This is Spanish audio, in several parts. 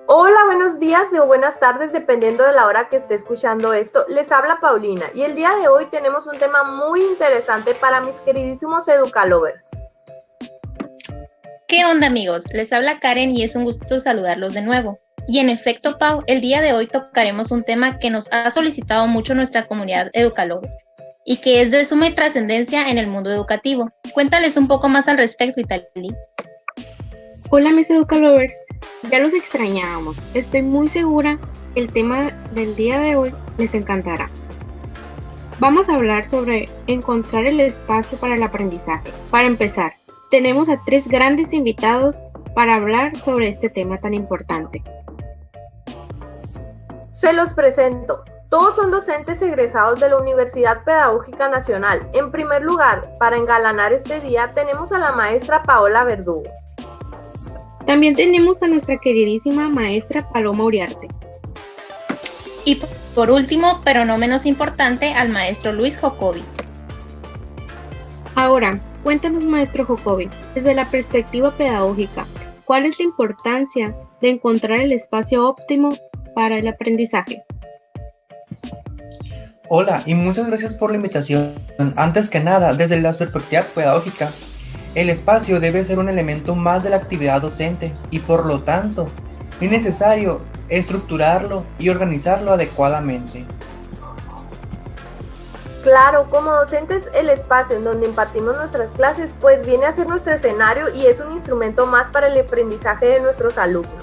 Hola, buenos días o buenas tardes, dependiendo de la hora que esté escuchando esto. Les habla Paulina y el día de hoy tenemos un tema muy interesante para mis queridísimos educalovers. ¿Qué onda, amigos? Les habla Karen y es un gusto saludarlos de nuevo. Y en efecto, Pau, el día de hoy tocaremos un tema que nos ha solicitado mucho nuestra comunidad educalover y que es de suma trascendencia en el mundo educativo. Cuéntales un poco más al respecto, Itali. Hola mis educalovers, ya los extrañábamos. Estoy muy segura que el tema del día de hoy les encantará. Vamos a hablar sobre encontrar el espacio para el aprendizaje. Para empezar, tenemos a 3 grandes invitados para hablar sobre este tema tan importante. Se los presento. Todos son docentes egresados de la Universidad Pedagógica Nacional. En primer lugar, para engalanar este día, tenemos a la maestra Paola Verdugo. También tenemos a nuestra queridísima maestra Paloma Uriarte. Y por último, pero no menos importante, al maestro Luis Jocobi. Ahora, cuéntanos, maestro Jocobi, desde la perspectiva pedagógica, ¿cuál es la importancia de encontrar el espacio óptimo para el aprendizaje? Hola y muchas gracias por la invitación. Antes que nada, desde la perspectiva pedagógica, el espacio debe ser un elemento más de la actividad docente y por lo tanto es necesario estructurarlo y organizarlo adecuadamente. Claro, como docentes, el espacio en donde impartimos nuestras clases pues viene a ser nuestro escenario y es un instrumento más para el aprendizaje de nuestros alumnos.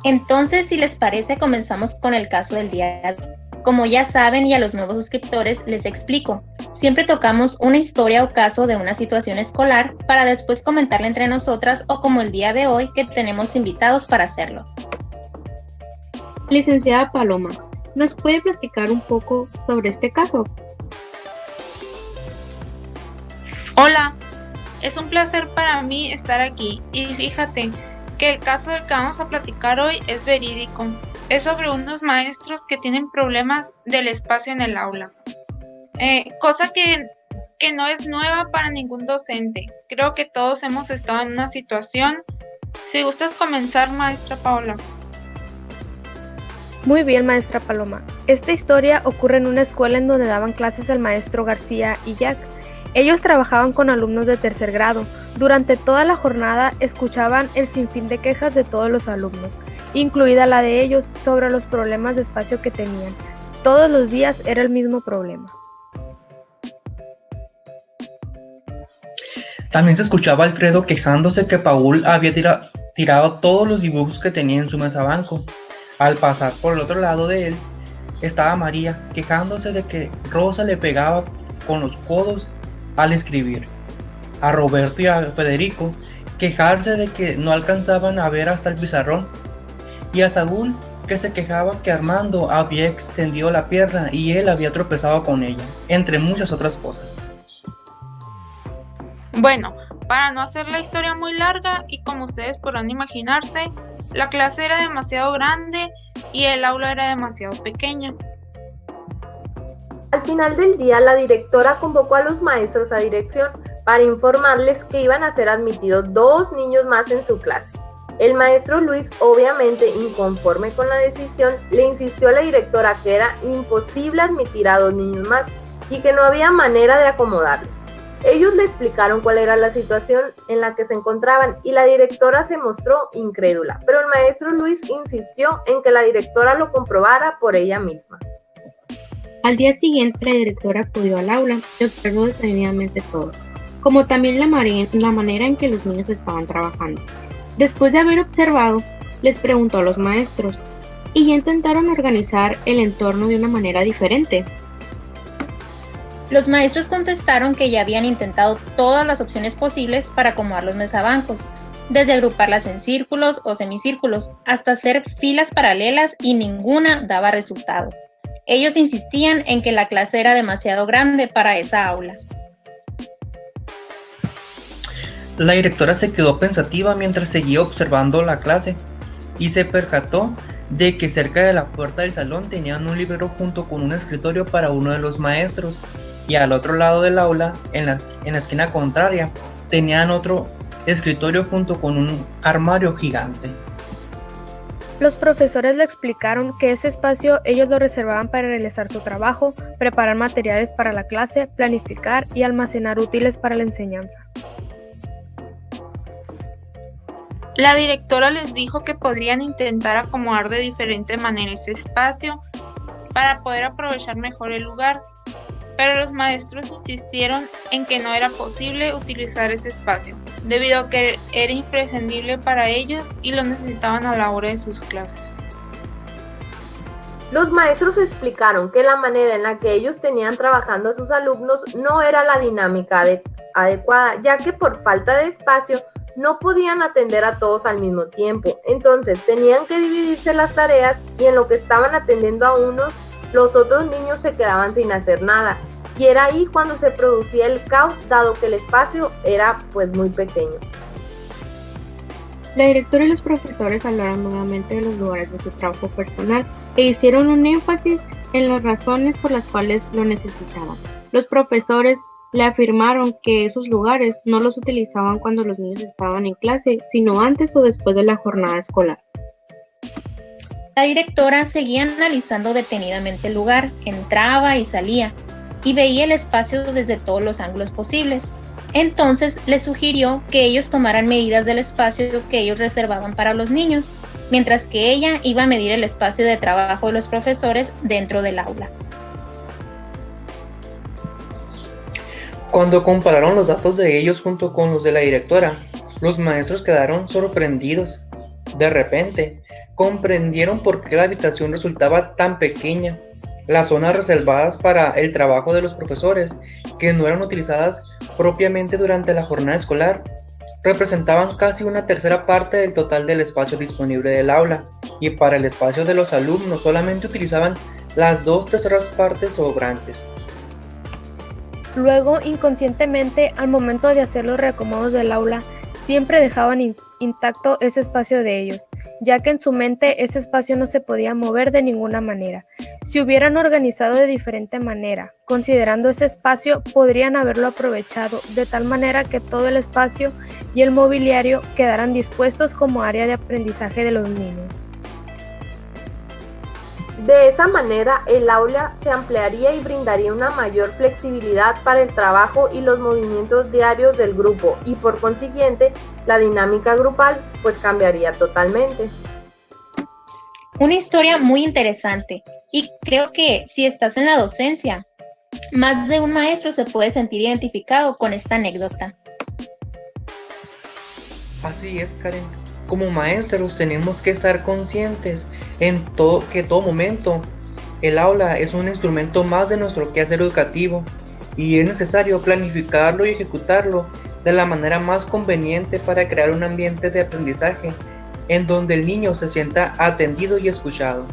Entonces, si les parece, comenzamos con el caso del día de hoy. Como ya saben y a los nuevos suscriptores les explico, siempre tocamos una historia o caso de una situación escolar para después comentarla entre nosotras o como el día de hoy que tenemos invitados para hacerlo. Licenciada Paloma, ¿nos puede platicar un poco sobre este caso? Hola, es un placer para mí estar aquí y fíjate que el caso del que vamos a platicar hoy es verídico. Es sobre unos maestros que tienen problemas del espacio en el aula, cosa que no es nueva para ningún docente. Creo que todos hemos estado en una situación. Si gustas comenzar, maestra Paola. Muy bien, maestra Paloma. Esta historia ocurre en una escuela en donde daban clases el maestro García y Jack. Ellos trabajaban con alumnos de tercer grado. Durante toda la jornada escuchaban el sinfín de quejas de todos los alumnos, incluida la de ellos, sobre los problemas de espacio que tenían. Todos los días era el mismo problema. También se escuchaba a Alfredo quejándose que Paul había tirado todos los dibujos que tenía en su mesa banco. Al pasar por el otro lado de él estaba María quejándose de que Rosa le pegaba con los codos al escribir. A Roberto y a Federico quejarse de que no alcanzaban a ver hasta el pizarrón. Y a Saúl que se quejaba que Armando había extendido la pierna y él había tropezado con ella, entre muchas otras cosas. Bueno, para no hacer la historia muy larga y como ustedes podrán imaginarse, la clase era demasiado grande y el aula era demasiado pequeña. Al final del día, la directora convocó a los maestros a dirección para informarles que iban a ser admitidos 2 niños más en su clase. El maestro Luis, obviamente inconforme con la decisión, le insistió a la directora que era imposible admitir a 2 niños más y que no había manera de acomodarlos. Ellos le explicaron cuál era la situación en la que se encontraban y la directora se mostró incrédula, pero el maestro Luis insistió en que la directora lo comprobara por ella misma. Al día siguiente, la directora acudió al aula y observó detenidamente todo, como también la manera en que los niños estaban trabajando. Después de haber observado, les preguntó a los maestros y ya intentaron organizar el entorno de una manera diferente. Los maestros contestaron que ya habían intentado todas las opciones posibles para acomodar los mesabancos, desde agruparlas en círculos o semicírculos, hasta hacer filas paralelas y ninguna daba resultado. Ellos insistían en que la clase era demasiado grande para esa aula. La directora se quedó pensativa mientras seguía observando la clase y se percató de que cerca de la puerta del salón tenían un librero junto con un escritorio para uno de los maestros y al otro lado del aula, en la esquina contraria, tenían otro escritorio junto con un armario gigante. Los profesores le explicaron que ese espacio ellos lo reservaban para realizar su trabajo, preparar materiales para la clase, planificar y almacenar útiles para la enseñanza. La directora les dijo que podrían intentar acomodar de diferente manera ese espacio para poder aprovechar mejor el lugar, pero los maestros insistieron en que no era posible utilizar ese espacio, debido a que era imprescindible para ellos y lo necesitaban a la hora de sus clases. Los maestros explicaron que la manera en la que ellos tenían trabajando a sus alumnos no era la dinámica adecuada, ya que por falta de espacio no podían atender a todos al mismo tiempo. Entonces tenían que dividirse las tareas y en lo que estaban atendiendo a unos, los otros niños se quedaban sin hacer nada. Y era ahí cuando se producía el caos, dado que el espacio era pues muy pequeño. La directora y los profesores hablaron nuevamente de los lugares de su trabajo personal e hicieron un énfasis en las razones por las cuales lo necesitaban. Los profesores le afirmaron que esos lugares no los utilizaban cuando los niños estaban en clase, sino antes o después de la jornada escolar. La directora seguía analizando detenidamente el lugar, entraba y salía, y veía el espacio desde todos los ángulos posibles. Entonces les sugirió que ellos tomaran medidas del espacio que ellos reservaban para los niños, mientras que ella iba a medir el espacio de trabajo de los profesores dentro del aula. Cuando compararon los datos de ellos junto con los de la directora, los maestros quedaron sorprendidos. De repente, comprendieron por qué la habitación resultaba tan pequeña. Las zonas reservadas para el trabajo de los profesores, que no eran utilizadas propiamente durante la jornada escolar, representaban casi una tercera parte del total del espacio disponible del aula, y para el espacio de los alumnos solamente utilizaban las 2/3 partes sobrantes. Luego, inconscientemente, al momento de hacer los reacomodos del aula, siempre dejaban intacto ese espacio de ellos, ya que en su mente ese espacio no se podía mover de ninguna manera. Si hubieran organizado de diferente manera, considerando ese espacio, podrían haberlo aprovechado de tal manera que todo el espacio y el mobiliario quedaran dispuestos como área de aprendizaje de los niños. De esa manera, el aula se ampliaría y brindaría una mayor flexibilidad para el trabajo y los movimientos diarios del grupo, y por consiguiente, la dinámica grupal pues cambiaría totalmente. Una historia muy interesante, y creo que si estás en la docencia, más de un maestro se puede sentir identificado con esta anécdota. Así es, Karen. Como maestros tenemos que estar conscientes en todo momento el aula es un instrumento más de nuestro quehacer educativo y es necesario planificarlo y ejecutarlo de la manera más conveniente para crear un ambiente de aprendizaje en donde el niño se sienta atendido y escuchado.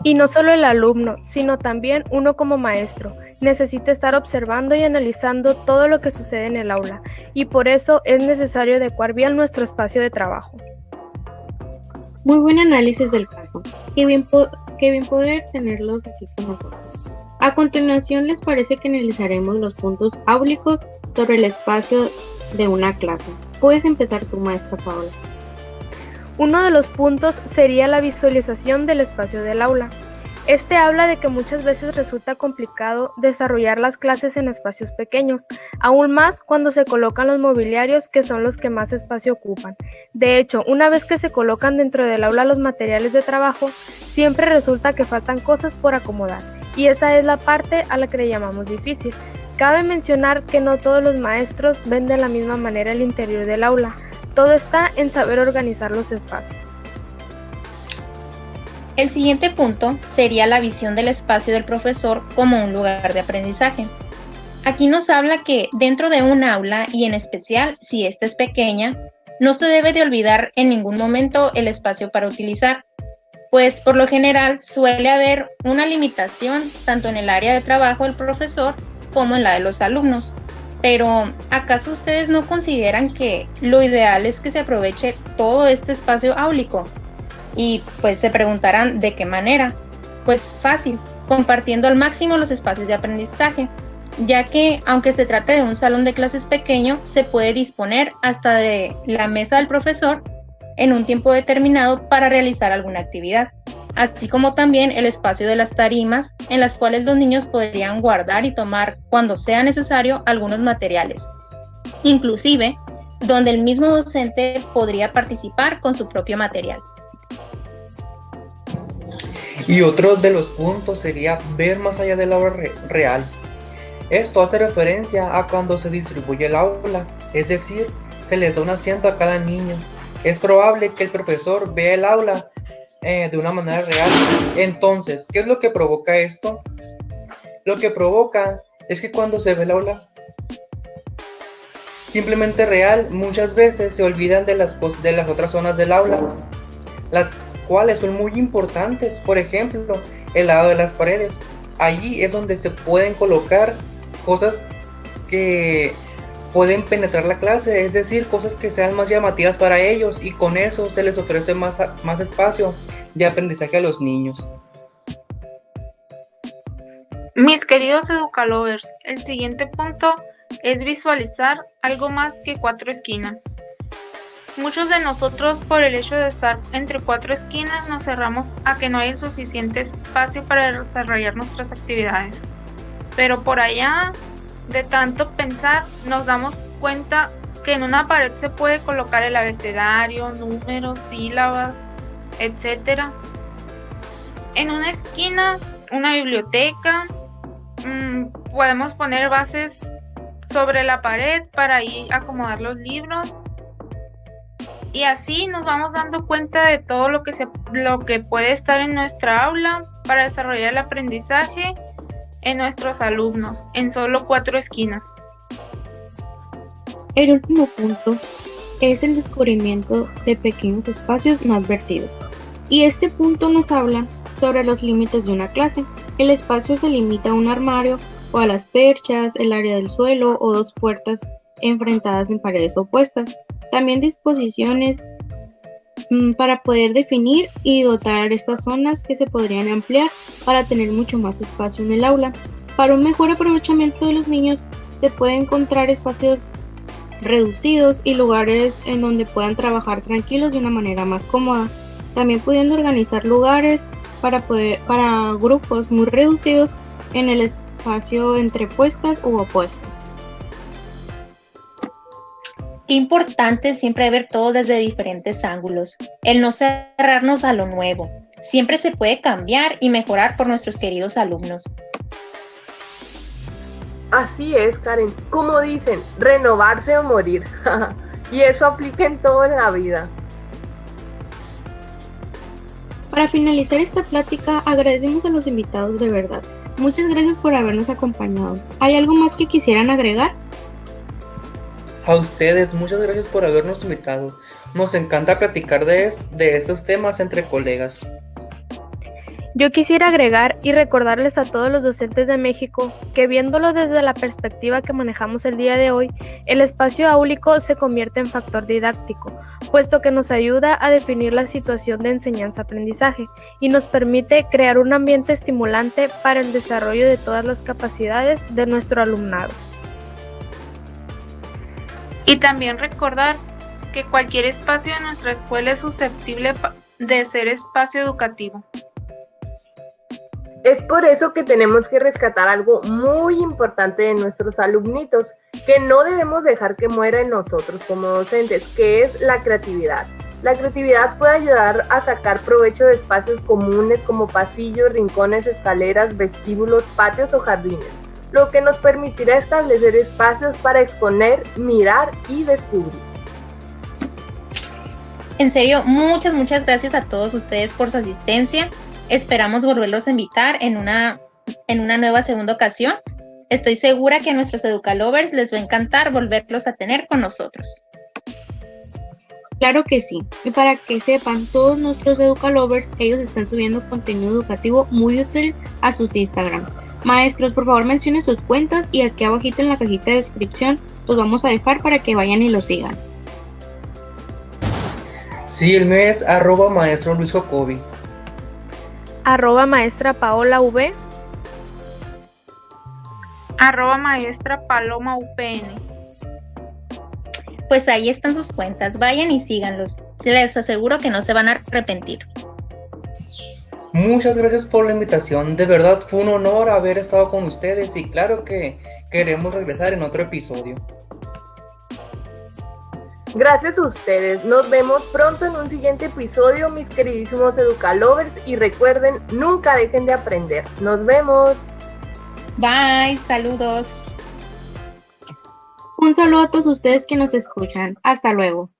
Y no solo el alumno, sino también uno como maestro, necesita estar observando y analizando todo lo que sucede en el aula, y por eso es necesario adecuar bien nuestro espacio de trabajo. Muy buen análisis del caso. Qué bien poder tenerlos aquí con nosotros. A continuación, ¿les parece que analizaremos los puntos áulicos sobre el espacio de una clase? Puedes empezar tú, maestra Paola. Uno de los puntos sería la visualización del espacio del aula. Este habla de que muchas veces resulta complicado desarrollar las clases en espacios pequeños, aún más cuando se colocan los mobiliarios, que son los que más espacio ocupan. De hecho, una vez que se colocan dentro del aula los materiales de trabajo, siempre resulta que faltan cosas por acomodar, y esa es la parte a la que le llamamos difícil. Cabe mencionar que no todos los maestros ven de la misma manera el interior del aula. Todo está en saber organizar los espacios. El siguiente punto sería la visión del espacio del profesor como un lugar de aprendizaje. Aquí nos habla que dentro de un aula, y en especial si ésta es pequeña, no se debe de olvidar en ningún momento el espacio para utilizar, pues por lo general suele haber una limitación tanto en el área de trabajo del profesor como en la de los alumnos. Pero, ¿acaso ustedes no consideran que lo ideal es que se aproveche todo este espacio áulico? Y pues se preguntarán, ¿de qué manera? Pues fácil, compartiendo al máximo los espacios de aprendizaje, ya que aunque se trate de un salón de clases pequeño, se puede disponer hasta de la mesa del profesor, en un tiempo determinado para realizar alguna actividad, así como también el espacio de las tarimas en las cuales los niños podrían guardar y tomar cuando sea necesario algunos materiales, inclusive donde el mismo docente podría participar con su propio material. Y otro de los puntos sería ver más allá del aula real. Esto hace referencia a cuando se distribuye el aula, es decir, se les da un asiento a cada niño. Es probable que el profesor vea el aula de una manera real. Entonces, ¿qué es lo que provoca esto? Lo que provoca es que cuando se ve el aula simplemente real, muchas veces se olvidan de las otras zonas del aula, las cuales son muy importantes. Por ejemplo, el lado de las paredes. Allí es donde se pueden colocar cosas que pueden penetrar la clase, es decir, cosas que sean más llamativas para ellos, y con eso se les ofrece más espacio de aprendizaje a los niños. Mis queridos educalovers, el siguiente punto es visualizar algo más que 4 esquinas. Muchos de nosotros, por el hecho de estar entre 4 esquinas, nos cerramos a que no hay el suficiente espacio para desarrollar nuestras actividades. Pero por allá, de tanto pensar, nos damos cuenta que en una pared se puede colocar el abecedario, números, sílabas, etc. En una esquina, una biblioteca, podemos poner bases sobre la pared para ahí acomodar los libros. Y así nos vamos dando cuenta de todo lo que puede estar en nuestra aula para desarrollar el aprendizaje en nuestros alumnos, en solo 4 esquinas. El último punto es el descubrimiento de pequeños espacios no advertidos. Y este punto nos habla sobre los límites de una clase. El espacio se limita a un armario o a las perchas, el área del suelo o 2 puertas enfrentadas en paredes opuestas. También disposiciones para poder definir y dotar estas zonas que se podrían ampliar para tener mucho más espacio en el aula. Para un mejor aprovechamiento de los niños se pueden encontrar espacios reducidos y lugares en donde puedan trabajar tranquilos de una manera más cómoda. También pudiendo organizar lugares para grupos muy reducidos en el espacio entre puestas u opuestas. Qué importante es siempre ver todo desde diferentes ángulos, el no cerrarnos a lo nuevo. Siempre se puede cambiar y mejorar por nuestros queridos alumnos. Así es, Karen. Como dicen, renovarse o morir. Y eso aplica en todo en la vida. Para finalizar esta plática, agradecemos a los invitados de verdad. Muchas gracias por habernos acompañado. ¿Hay algo más que quisieran agregar? A ustedes, muchas gracias por habernos invitado. Nos encanta platicar de estos temas entre colegas. Yo quisiera agregar y recordarles a todos los docentes de México que, viéndolo desde la perspectiva que manejamos el día de hoy, el espacio áulico se convierte en factor didáctico, puesto que nos ayuda a definir la situación de enseñanza-aprendizaje y nos permite crear un ambiente estimulante para el desarrollo de todas las capacidades de nuestro alumnado. Y también recordar que cualquier espacio de nuestra escuela es susceptible de ser espacio educativo. Es por eso que tenemos que rescatar algo muy importante de nuestros alumnitos, que no debemos dejar que muera en nosotros como docentes, que es la creatividad. La creatividad puede ayudar a sacar provecho de espacios comunes como pasillos, rincones, escaleras, vestíbulos, patios o jardines, lo que nos permitirá establecer espacios para exponer, mirar y descubrir. En serio, muchas gracias a todos ustedes por su asistencia. Esperamos volverlos a invitar en una nueva segunda ocasión. Estoy segura que a nuestros educalovers les va a encantar volverlos a tener con nosotros. Claro que sí. Y para que sepan, todos nuestros educalovers, ellos están subiendo contenido educativo muy útil a sus Instagrams. Maestros, por favor mencionen sus cuentas y aquí abajito en la cajita de descripción los vamos a dejar para que vayan y los sigan. Sí, el mío es @maestro Luis Jocobi. @maestra Paola V. @maestra Paloma UPN. Pues ahí están sus cuentas, vayan y síganlos. Se les aseguro que no se van a arrepentir. Muchas gracias por la invitación, de verdad fue un honor haber estado con ustedes y claro que queremos regresar en otro episodio. Gracias a ustedes, nos vemos pronto en un siguiente episodio, mis queridísimos Educalovers, y recuerden, nunca dejen de aprender. Nos vemos. Bye, saludos. Un saludo a todos ustedes que nos escuchan. Hasta luego.